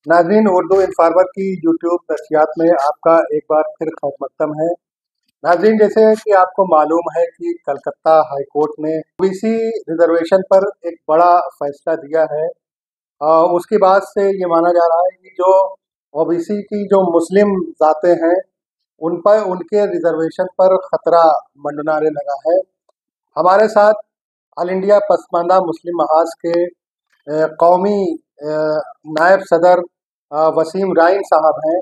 नाज़रीन, उर्दू इन्फॉर्मर की यूट्यूब नशियात में आपका एक बार फिर खैर मकदम है। नाज़रीन, जैसे कि आपको मालूम है कि कलकत्ता हाई कोर्ट ने ओबीसी रिजर्वेशन पर एक बड़ा फैसला दिया है। उसके बाद से ये माना जा रहा है कि जो ओबीसी की जो मुस्लिम ज़ातें हैं, उन पर उनके रिजर्वेशन पर खतरा मंडराने लगा है। हमारे साथ ऑल इंडिया पसमानदा मुस्लिम महाज के कौमी नायब सदर वसीम राइन साहब हैं।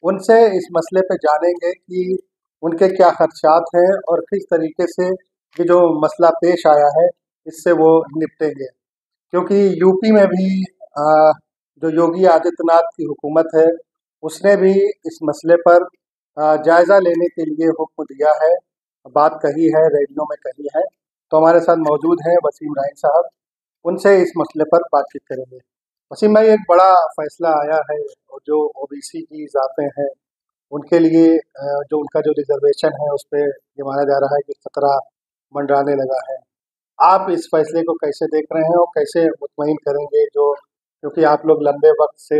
उनसे इस मसले पे जानेंगे कि उनके क्या खदशात हैं और किस तरीके से ये जो मसला पेश आया है, इससे वो निपटेंगे। क्योंकि यूपी में भी अ, जो योगी आदित्यनाथ की हुकूमत है, उसने भी इस मसले पर जायज़ा लेने के लिए हुक्म दिया है, बात कही है, रेडियो में कही है। तो हमारे साथ मौजूद हैं वसीम राइन साहब, उनसे इस मसले पर बातचीत करेंगे। वसीम भाई, एक बड़ा फैसला आया है और जो ओबीसी की ज़ातें हैं, उनके लिए जो उनका जो रिजर्वेशन है, उस पे ये माना जा रहा है कि खतरा मंडराने लगा है। आप इस फैसले को कैसे देख रहे हैं और कैसे मुतमईन करेंगे, जो क्योंकि आप लोग लंबे वक्त से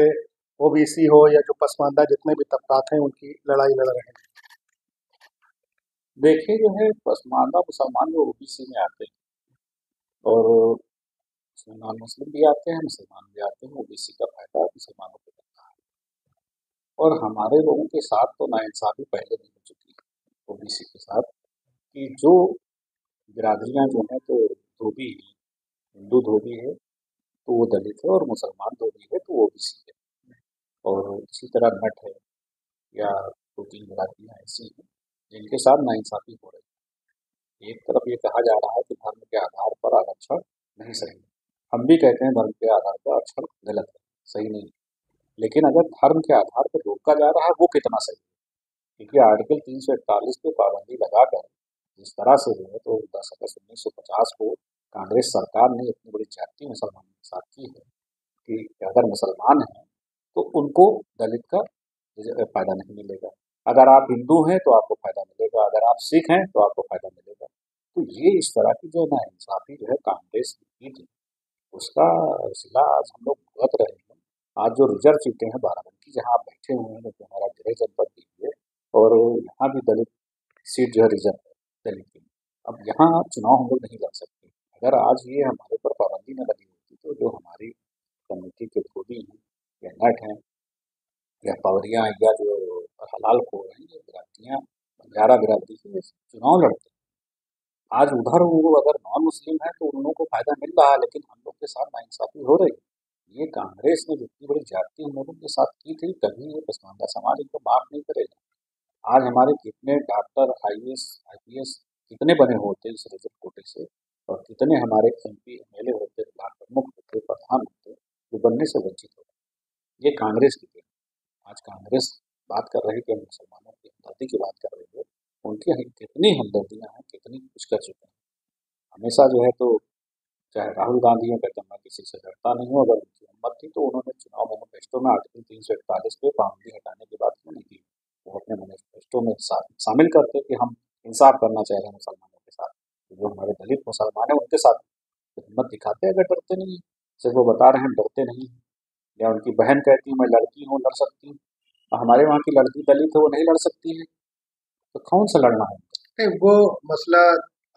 ओबीसी हो या जो पसमानदा जितने भी तबकात हैं, उनकी लड़ाई लड़ रहे हैं। देखिए जो है पसमानदा मुसलमान जो ओबीसी में आते हैं और उसमें नॉन मुस्लिम भी आते हैं, मुसलमान भी आते हैं। ओबीसी का फायदा मुसलमानों को मिलता है और हमारे लोगों के साथ तो नाइंसाफी पहले भी हो चुकी है ओबीसी के साथ कि जो बिरादरियां जो हैं तो धोबी है, हिंदू धोबी है तो वो दलित है और मुसलमान धोबी है तो वो ओबीसी है। और इसी तरह नट है या दो तीन बिरादरियां ऐसी हैं जिनके साथ नाइंसाफी हो रही है। एक तरफ ये कहा जा रहा है कि धर्म के आधार पर आरक्षण नहीं सही है। हम भी कहते हैं धर्म के आधार पर आरक्षण गलत है, सही नहीं है। लेकिन अगर धर्म के आधार पर रोका जा रहा है वो कितना सही है? क्योंकि आर्टिकल 341 पे पाबंदी लगाकर जिस तरह से जो है तो 10 अगस्त 1950 को कांग्रेस सरकार ने इतनी बड़ी ज्यादती मुसलमानों के साथ की है कि अगर मुसलमान हैं तो उनको दलित का फायदा नहीं मिलेगा। अगर आप हिंदू हैं तो आपको फायदा मिलेगा, अगर आप सिख हैं तो आपको फायदा मिलेगा। तो ये इस तरह की जो नाइंसाफी जो है कांग्रेस ने की थी, उसका सिला आज हम लोग भुगत रहे हैं। आज जो रिजर्व सीटें हैं बाराबंकी जहाँ आप बैठे हुए हैं, जो हमारा गृह जनपद भी है, और यहाँ भी दलित सीट जो है रिजर्व है दलित की। अब यहाँ चुनाव हम लोग नहीं लड़ सकते। अगर आज ये हमारे ऊपर पाबंदी न लगी होती तो जो हमारी कम्युनिटी के धोबी हैं या नट हैं या पवरिया या जो हलाल खोर हैं, ये बिरादरियाँ बंजारा बिरादरी से चुनाव लड़ते हैं। आज उधर वो अगर नॉन मुस्लिम है तो उन लोगों को फायदा मिल रहा है, लेकिन हम लोग के साथ नाइंसाफी हो रही है। ये कांग्रेस ने जितनी बड़ी ज्यादती हम लोगों के साथ की थी, कभी ये पसमानदा समाज इनको माफ नहीं करेगा। आज हमारे कितने डॉक्टर, आईएएस, आईपीएस कितने बने होते इस रिजर्व कोटे से, और कितने हमारे एमपी एमएलए होते, ब्लॉक प्रमुख होते, प्रधान होते, जो बनने से वंचित होते। ये कांग्रेस की देन। आज कांग्रेस बात कर रही है कि हम मुसलमानों की हमदर्दी की बात कर रही है। उनकी कितनी हमदर्दियां हैं, कितनी कुछ कर चुके हैं। हमेशा जो है तो चाहे राहुल गांधी हो, कहते हैं मैं किसी से डरता नहीं हूँ। अगर उनकी हिम्मत थी तो उन्होंने चुनाव मैनिफेस्टो में आर्टिकल 341 पे पाबंदी हटाने की बात क्यों नहीं की? वो अपने मैनिफेस्टो में शामिल करते कि हम इंसाफ करना चाह रहे हैं मुसलमानों के साथ। तो जो हमारे दलित मुसलमान हैं उनके साथ तो हिम्मत दिखाते हैं, अगर डरते नहीं हैं। सिर्फ वो बता रहे हैं डरते नहीं हैं। या उनकी बहन कहती है मैं लड़की हूँ, लड़ सकती हूँ। और हमारे वहाँ की लड़की दलित है, वो नहीं लड़ सकती है। तो कौन सा लड़ना है उनको? नहीं, वो मसला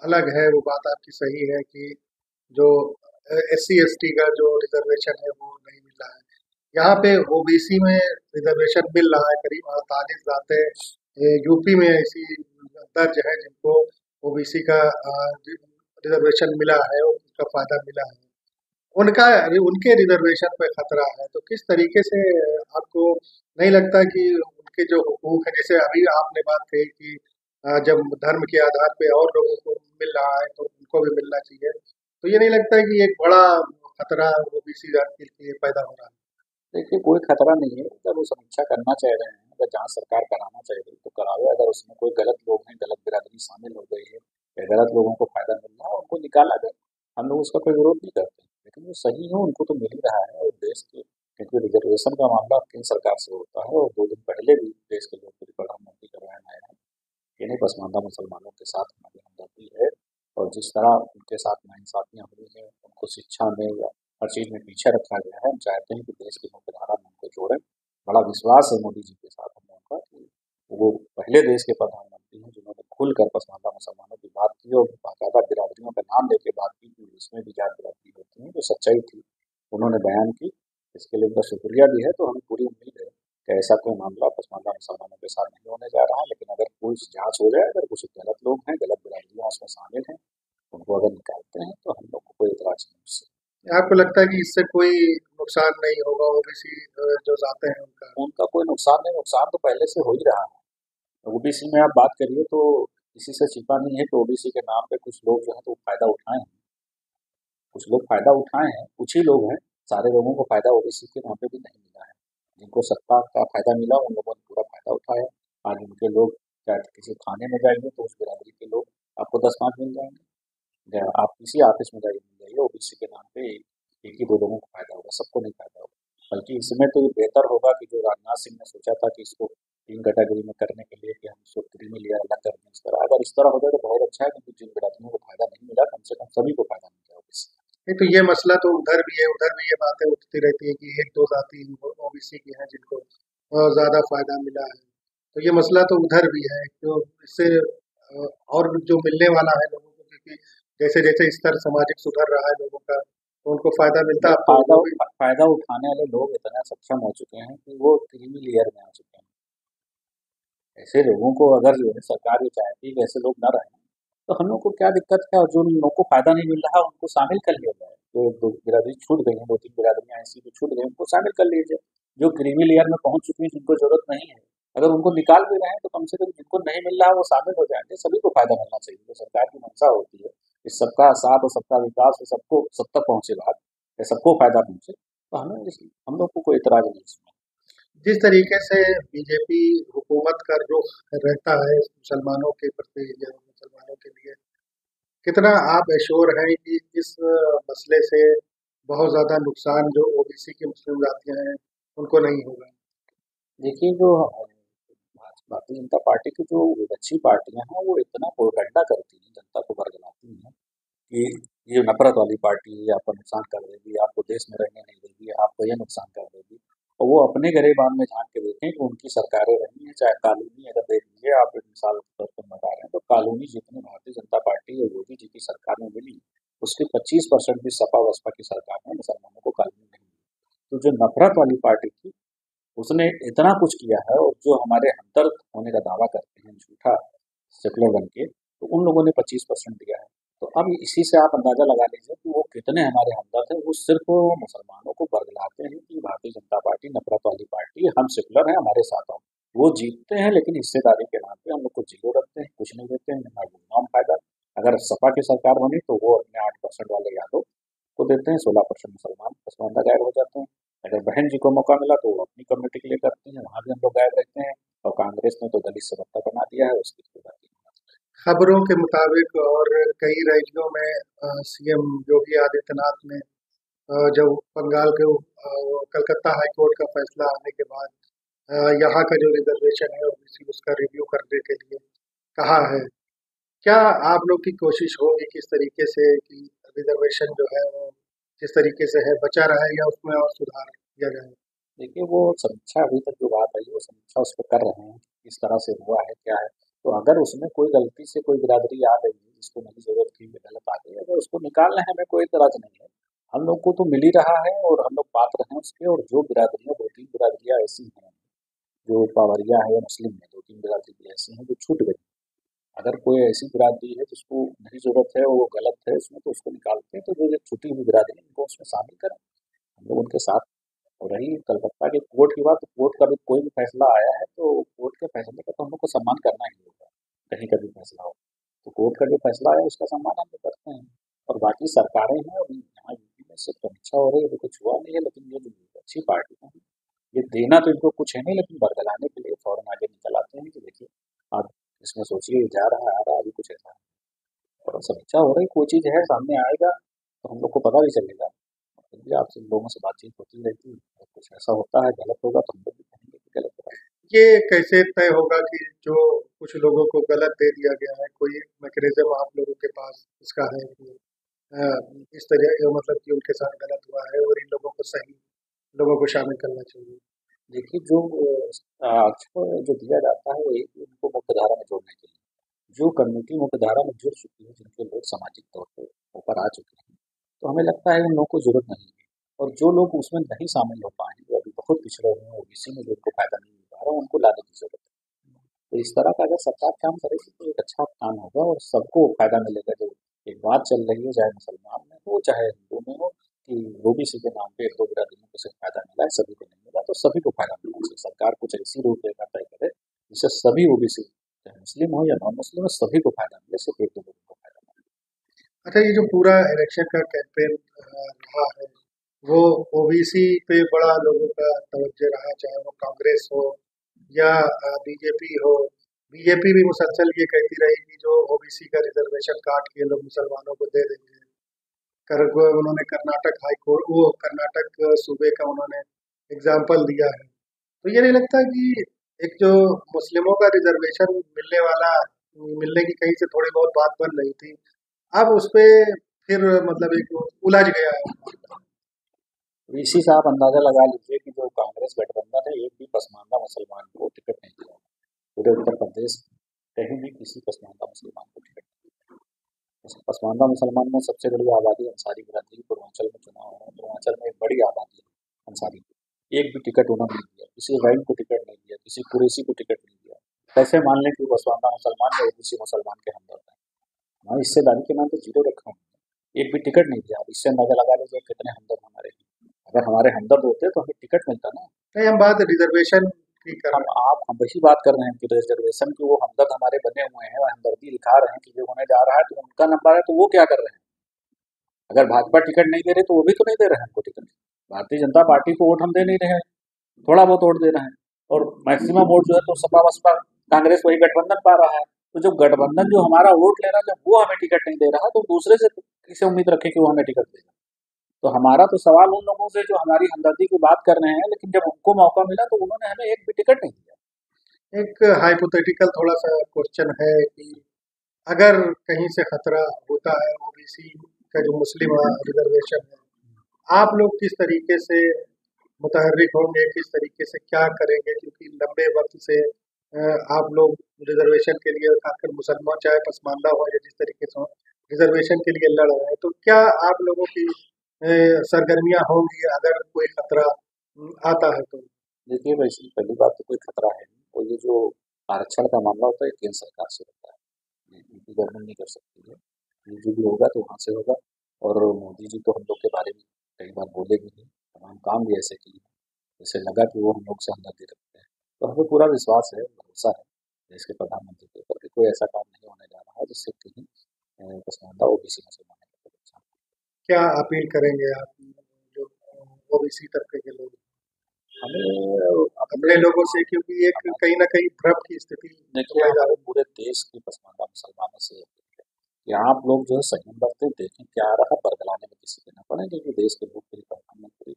अलग है, वो बात आपकी सही है कि जो एससी एसटी का जो रिजर्वेशन है, वो नहीं मिल रहा है। यहाँ पे ओबीसी में रिजर्वेशन मिल रहा है, करीब 48 जाते यूपी में ऐसी दर्ज है जिनको ओबीसी का रिजर्वेशन मिला है और उसका फायदा मिला है। उनका उनके रिजर्वेशन पे खतरा है, तो किस तरीके से आपको नहीं लगता कि उनके जो हुकूक है, जैसे अभी आपने बात कही कि जब धर्म के आधार पे और लोगों को मिल रहा है तो उनको भी मिलना चाहिए, तो ये नहीं लगता है कि एक बड़ा खतरा ओबीसी जाति के लिए पैदा हो रहा है? देखिए कोई खतरा नहीं है। अगर वो समीक्षा करना चाह रहे हैं, अगर जहाँ सरकार कराना चाह रही है तो करावे। अगर उसमें कोई गलत लोग हैं, गलत बिरादरी शामिल हो गई है या गलत लोगों को फायदा मिल रहा है, उनको निकाला जाए। हम लोग उसका कोई विरोध नहीं करते, लेकिन वो सही है, उनको तो मिल ही रहा है। और देश के, क्योंकि रिजर्वेशन का मामला केंद्र सरकार से होता है और 2 दिन पहले भी देश के लोकप्रिय प्रधानमंत्री का बयान आया है कि नहीं पसमानदा मुसलमानों के साथ हमारी हमदर्दी है। और जिस तरह उनके साथ नाइंसाफियाँ हुई हैं, उनको शिक्षा में या हर चीज़ में पीछे रखा गया है, हम चाहते हैं कि देश की मुख्यधारा में उनको जोड़ा बड़ा विश्वास है मोदी जी के साथ हम लोगों का कि वो पहले देश के प्रधानमंत्री हैं जिन्होंने खुलकर पसमानदा मुसलमानों की बात की और बाकायदा बिरादरियों का नाम लेके बात की कि इसमें भी जात बिरादरी होती है, जो सच्चाई थी उन्होंने बयान की। इसके लिए उनका शुक्रिया भी है। तो हमें पूरी उम्मीद है कि ऐसा कोई मामला पसमानदा मुसलमानों के साथ नहीं होने जा रहा है। लेकिन अगर कोई जांच हो जाए, अगर कुछ गलत लोग हैं, गलत बिरादरियां उसमें शामिल हैं, उनको अगर निकालते हैं तो हम लोग को कोई इतराज नहीं उससे। आपको लगता है कि इससे कोई नुकसान नहीं होगा ओबीसी जो जाते हैं उनका? उनका कोई नुकसान नहीं, नुकसान तो पहले से हो ही रहा है। ओबीसी में आप बात करिए तो किसी से छिपा नहीं है कि ओबीसी के नाम पे कुछ लोग जो है तो फायदा उठाए हैं। कुछ लोग फायदा उठाए हैं, कुछ ही लोग हैं। सारे लोगों को फायदा ओबीसी के नाम पे भी नहीं मिला है। जिनको सत्ता का फायदा मिला उन लोगों ने पूरा फायदा उठाया। आज उनके लोग चाहे किसी थाने में जाएंगे तो उस बिरादरी के लोग आपको 10-5 मिल जाएंगे। या आप किसी ऑफिस में जाइए, मिल जाइए, ओबीसी के नाम पे एक ही दो लोगों को फायदा होगा, सबको नहीं फायदा होगा। बल्कि इसमें तो ये बेहतर होगा कि जो राजनाथ सिंह ने सोचा था कि इसको 3 कैटेगरी में करने के लिए कि हम इसको क्रीमी लेयर अलग कर दें, इस तरह अगर इस तरह हो जाए तो बहुत अच्छा है, क्योंकि जिन बिरादरियों को फायदा नहीं मिला कम से कम सभी को फायदा मिल जाएगा इससे। नहीं तो ये मसला तो उधर भी है, उधर भी ये बातें उठती रहती है कि एक दो जाति ओबीसी की हैं जिनको ज्यादा फायदा मिला है। तो ये मसला तो उधर भी है, तो इससे और जो मिलने वाला है लोगों को, क्योंकि जैसे जैसे स्तर सामाजिक सुधर रहा है लोगों का, तो उनको फायदा मिलता ये है, अब तो वो भी। फायदा उठाने वाले लोग इतना सक्षम हो चुके हैं कि वो क्रीमी लेयर में आ चुके हैं। ऐसे लोगों को अगर जो है सरकार ये चाहती है कि ऐसे लोग न रहें, तो हम लोग को क्या दिक्कत है? और जो लोगों को फायदा नहीं मिल रहा उनको शामिल कर लिया जाए। जो दो बिरादरी छूट गई हैं, 2-3 बिरादरियां ऐसी भी छूट गई, उनको शामिल कर लीजिए। जो क्रीमी लेयर में पहुंच चुकी हैं, जिनको जरूरत नहीं है, अगर उनको निकाल भी रहे हैं तो कम से कम जिनको नहीं मिल रहा है वो शामिल हो जाएंगे। सभी को फायदा मिलना चाहिए। जो सरकार की मंशा होती है इस सबका साथ और सबका विकास, सबको सब तक पहुंचे बात, या सबको फायदा पहुंचे, तो हम लोग को कोई इतराज नहीं इसमें। जिस तरीके से बीजेपी हुकूमत का रुख रहता है मुसलमानों के प्रति या मुसलमानों के लिए, कितना आप एश्योर हैं कि इस मसले से बहुत ज़्यादा नुकसान जो ओबीसी की मुस्लिम जातियां हैं उनको नहीं होगा? देखिए, जो भारतीय जनता पार्टी की जो विपक्षी पार्टियां हैं वो इतना प्रोपेगेंडा करती हैं, जनता को बरगलाती हैं कि ये नफरत वाली पार्टी है, आपका नुकसान कर देगी, आपको देश में रहने नहीं देगी, आपको ये नुकसान कर देगी। और वो अपने गिरेबान में झांक के देखें कि उनकी सरकारें रही हैं, चाहे कानूनी, अगर देख लीजिए आप एक मिसाल के तौर पर बता रहे हैं, तो कानूनी जितनी भारतीय जनता पार्टी और योगी जी की सरकार में मिली, उसके 25% भी सपा बसपा की सरकार में मुसलमानों को कानूनी नहीं मिली। तो जो नफरत वाली पार्टी थी उसने इतना कुछ किया है, और जो हमारे हमदर्द होने का दावा करते हैं झूठा सेकुलर बन के, तो उन लोगों ने 25% दिया है। तो अब इसी से आप अंदाजा लगा लीजिए कि वो कितने हमारे हमदर्द हैं। वो सिर्फ मुसलमानों को बरगलाते हैं कि भारतीय जनता पार्टी नफरत वाली पार्टी है, हम सेकुलर हैं, हमारे साथ आओ। वो जीतते हैं लेकिन हिस्सेदारी के नाम पे हम लोग को जीरो रखते हैं, कुछ नहीं देते हैं, ना गुमनाम फायदा। अगर सपा की सरकार बनी तो वो अपने 8% वाले यादव को देते हैं, 16% मुसलमान पसमानदा गायब हो जाते हैं। अगर बहन जी को मौका मिला तो वो अपनी कम्युनिटी के लिए करती हैं, वहाँ भी हम लोग गायब रहते हैं। और कांग्रेस ने तो दलित से बत्ता बना दिया है, उसकी कोई बात नहीं। खबरों के मुताबिक और कई राज्यों में सीएम योगी आदित्यनाथ ने जब बंगाल के कलकत्ता हाई कोर्ट का फैसला आने के बाद यहाँ का जो रिजर्वेशन है ओबीसी उसका रिव्यू करने के लिए कहा है। क्या आप लोग की कोशिश होगी किस तरीके से कि रिजर्वेशन जो है वो जिस तरीके से है बचा रहे या उसमें और सुधार किया जाए? देखिए, वो समीक्षा अभी तक जो बात आई वो समीक्षा उस पर कर रहे हैं, किस तरह से हुआ है क्या है। तो अगर उसमें कोई गलती से कोई बिरादरी आ गई है जिसको नहीं जरूरत थी, गलत आ गई, अगर उसको निकालना है, हमें कोई इतराज नहीं है। हम लोग को तो मिल ही रहा है और हम लोग पात्र हैं उसके। और जो बिरादरियां, 2-3 बिरादरियां ऐसी हैं जो पावरिया है या मुस्लिम है, 2-3 बिरादरी भी ऐसी हैं जो छूट गई। अगर कोई ऐसी बिरादरी है जिसको नहीं जरूरत है, वो गलत है उसमें, तो उसको निकालते हैं। तो जो छुट्टी हुई बिरादरी है, उनको उसमें शामिल करें, हम लोग उनके साथ। और रही कलकत्ता के कोर्ट की बात, तो कोर्ट का भी कोई भी फैसला आया है तो कोर्ट के फैसले का तो हम लोग को सम्मान करना ही होगा। कहीं का भी फैसला हो तो कोर्ट का जो फैसला आया उसका सम्मान हम लोग करते हैं। और बाकी सरकारें हैं, अभी यहाँ यूपी में सिर्फ समीक्षा हो रही है, अभी कुछ हुआ नहीं है। लेकिन ये जो अच्छी पार्टी है, ये देना तो इनको कुछ है नहीं, लेकिन बरगलाने के लिए फौरन आगे निकल आते हैं कि देखिए आप इसमें सोचिए, ये जा रहा है, आ रहा है, अभी कुछ ऐसा है। और समीक्षा हो रही, कोई चीज़ है सामने आएगा तो हम लोग को पता भी चलेगा। फिर भी आपसे लोगों से बातचीत होती रहती है, अगर कुछ ऐसा होता है गलत होगा तो हम लोग भी कहेंगे कि गलत हुआ है। ये कैसे तय होगा कि जो कुछ लोगों को गलत दे दिया गया है, कोई मैकेनिज्म आप लोगों के पास इसका है कि अ, इस तरह मतलब कि उनके साथ गलत हुआ है और इन लोगों को सही लोगों को शामिल करना चाहिए? देखिए जो आरक्षण जो दिया जाता है वो एक उनको मुख्यधारा में जोड़ने के लिए। जो कम्युनिटी मुख्यधारा में जुड़ चुकी है, जिनके लोग सामाजिक तौर पे ऊपर आ चुके हैं, तो हमें लगता है उन लोगों को ज़रूरत नहीं है। और जो लोग उसमें नहीं शामिल हो पाए हैं, जो अभी बहुत पिछड़े हुए हैं, ओबीसी में जिनको फ़ायदा नहीं मिल पा रहा, उनको लाने की ज़रूरत है। तो इस तरह का अगर सरकार काम करेगी तो एक अच्छा काम होगा और सबको फ़ायदा मिलेगा। जो एक बात चल रही है, चाहे मुसलमान में हो, चाहे हिंदू में हो, कि ओबीसी के नाम पे 1-2 बिरादरियों को सिर्फ फ़ायदा मिला है, सभी को नहीं मिला, तो सभी को फ़ायदा मिलना चाहिए। सरकार कुछ ऐसी रूपरेखा तय करे, जिससे सभी ओबीसी, चाहे मुस्लिम हो या नॉन मुस्लिम हो, सभी को फ़ायदा मिले, सिर्फ 1-2 लोगों को फ़ायदा मिले। अच्छा, ये जो पूरा इलेक्शन का कैंपेन रहा है, वो ओबीसी पे बड़ा लोगों का तवज्जो रहा, चाहे वो कांग्रेस हो या बीजेपी हो। बीजेपी भी मुसलसल ये कहती रही कि जो ओबीसी का रिजर्वेशन काट के लोग मुसलमानों को दे देंगे। कर वो उन्होंने कर्नाटक हाई कोर्ट, वो कर्नाटक सूबे का उन्होंने एग्जाम्पल दिया है। तो ये नहीं लगता कि एक जो मुस्लिमों का रिजर्वेशन मिलने वाला, मिलने की कहीं से थोड़ी बहुत बात बन रही थी, अब उस पे फिर मतलब एक उलझ गया है। तो इसी से आप अंदाज़ा लगा लीजिए कि जो कांग्रेस गठबंधन है, एक भी पसमानदा मुसलमान को टिकट नहीं दिया। पूरे उत्तर प्रदेश कहीं भी किसी पसमानदा मुसलमान को टिकट नहीं दिया। जैसे पसमानदा मुसलमान में सबसे बड़ी आबादी अंसारी बिरादरी, पूर्वांचल में चुनाव हो रहा है, पूर्वांचल में एक बड़ी आबादी है अंसारी की। एक भी टिकट उन्होंने नहीं दिया, किसी रैन को टिकट नहीं दिया, किसी कुरैशी को टिकट नहीं दिया। कैसे मान लें कि वो पसमानदा मुसलमान या ओबीसी मुसलमान के हमदर्द हैं? हमारी हिस्सेदारी के नाम पे जीरो रखा उन्होंने, एक भी टिकट नहीं दिया। अब इससे अंदाजा लगा लीजिए कितने हमदर्द हमारे हैं। अगर हमारे हमदर्द होते तो हमें टिकट मिलता ना। नहीं, हम बात रिजर्वेशन की कर हम रहे हैं। आप हम वही बात कर रहे हैं कि रिजर्वेशन की वो हमदर्द हमारे बने हुए हैं और हमदर्दी दिखा रहे हैं कि जो होने जा रहा है तो उनका नंबर है, तो वो क्या कर रहे हैं? अगर भाजपा टिकट नहीं दे रही तो वो भी तो नहीं दे रहे हैं हमको टिकट। भारतीय जनता पार्टी को वोट हम दे नहीं रहे हैं, थोड़ा बहुत वोट दे रहे हैं। और मैक्सिमम वोट जो है तो सपा बसपा कांग्रेस वही गठबंधन पा रहा है। तो जो गठबंधन जो हमारा वोट ले रहा है, जब वो हमें टिकट नहीं दे रहा तो दूसरे से किसे उम्मीद रखे कि वो हमें टिकट देगा? तो हमारा तो सवाल उन लोगों से जो हमारी हमदर्दी की बात कर रहे हैं, लेकिन जब उनको मौका मिला तो उन्होंने हमें एक भी टिकट नहीं दिया। एक हाइपोथेटिकल थोड़ा सा क्वेश्चन है कि अगर कहीं से खतरा होता है ओबीसी का जो मुस्लिम रिजर्वेशन है, आप लोग किस तरीके से मुतहर्रिक होंगे, किस तरीके से क्या करेंगे? क्योंकि लंबे वक्त से आप लोग रिजर्वेशन के लिए, खासकर मुसलमान चाहे पसमानदा हो या जिस तरीके से हो, रिजर्वेशन के लिए लड़ रहे हैं, तो क्या आप लोगों की सरगर्मियां होंगी अगर कोई खतरा आता है तो? देखिए, वैसे पहली बात तो कोई खतरा है नहीं, और ये जो आरक्षण का मामला होता है, ये केंद्र सरकार से होता है। ये यूपी गवर्नमेंट नहीं कर सकती है। ये जो भी होगा तो वहाँ से होगा। और मोदी जी तो हम लोग के बारे में कई बार बोले भी हैं, तमाम काम भी ऐसे किए हैं, जैसे लगा कि वो हम लोग से हमदर्दी रखते हैं। तो हमें पूरा विश्वास है, भरोसा है देश के प्रधानमंत्री के ऊपर कि कोई ऐसा काम नहीं होने जा रहा है जिससे कहीं पसमानदा ओबीसी मुसलमानों को नुकसान हो। क्या अपील करेंगे आप जो ओबीसी तबके के लोग हमें अपने अपने लोगों से, क्योंकि एक हमारे कहीं ना कहीं भ्रम की स्थिति देखिए, पैदा हमारे हो। पूरे देश की पसमानदा मुसलमानों से अपील है कि आप लोग जो है संयम बरतें, देखें क्या आ रहा है, बरगलाने में किसी के ना पड़े, क्योंकि देश के भूतपूर्व प्रधानमंत्री,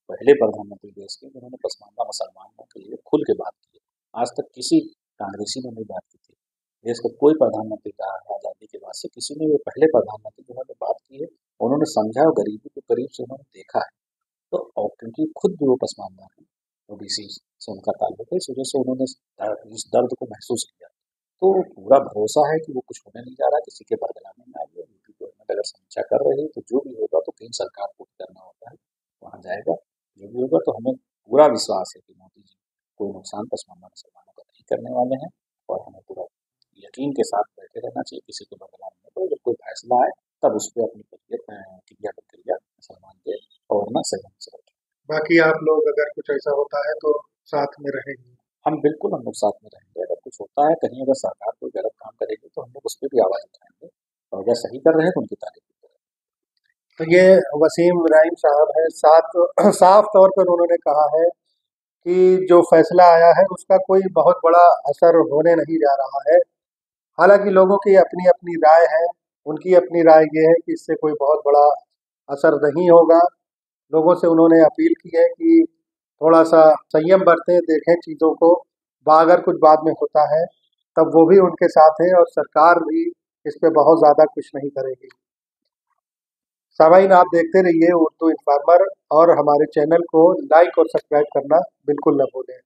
पहले प्रधानमंत्री देश के, जिन्होंने पसमानदा मुसलमानों के लिए खुल के बात की है। आज तक किसी कांग्रेसी ने नहीं बात की थी। देश का कोई प्रधानमंत्री रहा है आज़ादी के बाद से, किसी ने, वो पहले प्रधानमंत्री जिन्होंने बात की है, उन्होंने समझा और गरीबी को करीब से उन्होंने देखा है। तो और क्योंकि खुद भी वो पसमानदा है, ओबीसी से उनका ताल्लुक है, इस वजह से उन्होंने इस दर्द को महसूस किया। तो पूरा भरोसा है कि वो कुछ होने नहीं जा रहा, किसी के बरगलाने में आएगी। यूपी गवर्नमेंट अगर समीक्षा कर रही है तो जो भी होगा तो केंद्र सरकार को ही करना होता है, वहाँ जाएगा। जो भी होगा तो हमें पूरा विश्वास है कि मोदी जी कोई नुकसान पसमानदा मुसलमानों का नहीं करने वाले हैं। और हमें पूरा यकीन के साथ बैठे रहना चाहिए, किसी के बरगलाने में तो जब कोई फैसला आए तब उस पर अपनी क्रिया प्रक्रिया मुसलमान के और ना संयम से रखें। बाकी आप लोग अगर कुछ ऐसा होता है तो साथ में रहेंगे। हम लोग साथ में रहेंगे। अगर कुछ होता है कहीं, अगर सरकार कोई गलत काम करेगी तो हम लोग उस पर भी आवाज़ उठाएंगे, और अगर सही कर रहे हैं तो उनकी तारीफ भी करेंगे। तो ये वसीम इब्राहिम साहब हैं, साफ तौर पर उन्होंने कहा है कि जो फैसला आया है उसका कोई बहुत बड़ा असर होने नहीं जा रहा है। हालांकि लोगों की अपनी अपनी राय है, उनकी अपनी राय ये है कि इससे कोई बहुत बड़ा असर नहीं होगा। लोगों से उन्होंने अपील की है कि थोड़ा सा संयम बरतें, देखें चीज़ों को, अगर कुछ बाद में होता है तब वो भी उनके साथ है और सरकार भी इस पे बहुत ज़्यादा कुछ नहीं करेगी। सामाइन आप देखते रहिए उर्दू इन्फॉर्मर और हमारे चैनल को लाइक और सब्सक्राइब करना बिल्कुल न भूलें।